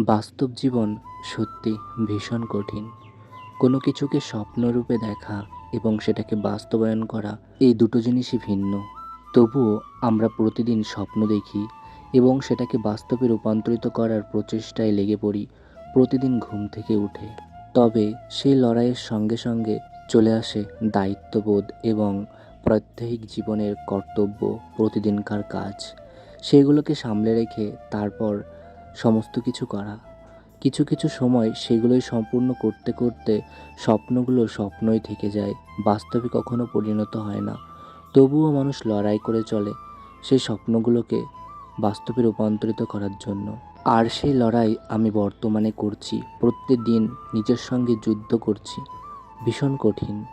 বাস্তব জীবন সত্যি ভীষণ কঠিন। কোনো কিছুকে স্বপ্নরূপে দেখা এবং সেটাকে বাস্তবায়ন করা, এই দুটো জিনিসই ভিন্ন। তবুও আমরা প্রতিদিন স্বপ্ন দেখি এবং সেটাকে বাস্তবে রূপান্তরিত করার প্রচেষ্টায় লেগে পড়ি প্রতিদিন ঘুম থেকে উঠে। তবে সেই লড়াইয়ের সঙ্গে সঙ্গে চলে আসে দায়িত্ববোধ এবং প্রাত্যহিক জীবনের কর্তব্য, প্রতিদিনকার কাজ। সেগুলোকে সামলে রেখে তারপর সমস্ত কিছু করা। কিছু কিছু সময় সেগুলোই সম্পূর্ণ করতে করতে স্বপ্নগুলো স্বপ্নই থেকে যায়, বাস্তবে কখনো পরিণত হয় না। তবুও মানুষ লড়াই করে চলে সেই স্বপ্নগুলোকে বাস্তবে রূপান্তরিত করার জন্য। আর সেই লড়াই আমি বর্তমানে করছি, প্রত্যেক দিন নিজের সঙ্গে যুদ্ধ করছি। ভীষণ কঠিন।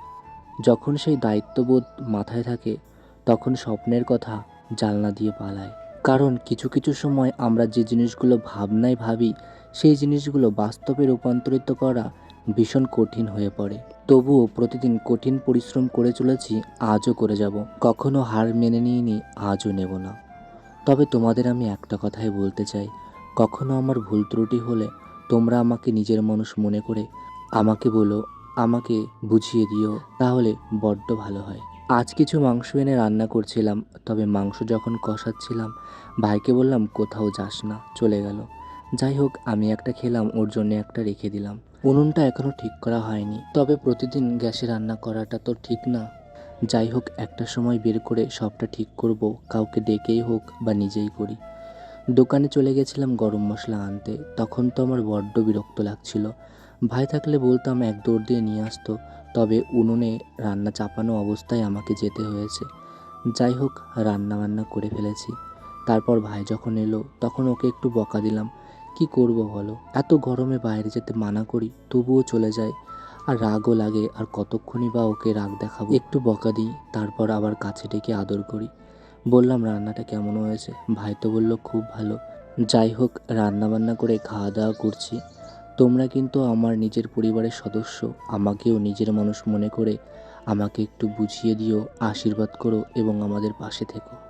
যখন সেই দায়িত্ববোধ মাথায় থাকে তখন স্বপ্নের কথা জানলা দিয়ে পালায়। কারণ কিছু কিছু সময় আমরা যে জিনিসগুলো ভাবনায় ভাবি সেই জিনিসগুলো বাস্তবে রূপান্তরিত করা ভীষণ কঠিন হয়ে পড়ে। তবুও প্রতিদিন কঠিন পরিশ্রম করে চলেছি, আজও করে যাব। কখনো হার মেনে নিইনি, আজও নেব না। তবে তোমাদের আমি একটা কথাই বলতে চাই, কখনো আমার ভুল ত্রুটি হলে তোমরা আমাকে নিজের মানুষ মনে করে আমাকে বলো, আমাকে বুঝিয়ে দিও, তাহলে বড্ড ভালো হয়। আজ কিছু মাংস এনে রান্না করছিলাম, তবে মাংস যখন কষাচ্ছিলাম ভাইকে বললাম কোথাও যাস না, চলে গেল। যাই হোক, আমি একটা খেলাম, ওর জন্য একটা রেখে দিলাম। উনুনটা এখনো ঠিক করা হয়নি, তবে প্রতিদিন গ্যাসে রান্না করাটা তো ঠিক না। যাই হোক, একটা সময় বের করে সবটা ঠিক করব, কাউকে ডেকেই হোক বা নিজেই করি। দোকানে চলে গেছিলাম গরম মশলা আনতে, তখন তো আমার বড্ড বিরক্ত লাগছিল। ভাই থাকলে বলতাম এক দৌড় দিয়ে নিয়ে আসতো, তবে উনুনে রান্না চাপানো অবস্থায় আমাকে যেতে হয়েছে। যাই হোক, রান্না বান্না করে ফেলেছি। তারপর ভাই যখন এলো তখন ওকে একটু বকা দিলাম। কি করব বলো, এত গরমে বাইরে যেতে মানা করি তবুও চলে যায়। আর রাগও লাগে, আর কতক্ষণই বা ওকে রাগ দেখাবো। একটু বকা দিই, তারপর আবার কাছে ডেকে আদর করি। বললাম রান্নাটা কেমন হয়েছে, ভাই তো বলল খুব ভালো। যাই হোক, রান্না বান্না করে খাওয়া দাওয়া করছি। তোমরা কিন্তু আমার নিজের পরিবারের সদস্য, আমাকেও নিজের মানুষ মনে করে আমাকে একটু বুঝিয়ে দিও, আশীর্বাদ করো এবং আমাদের পাশে থেকো।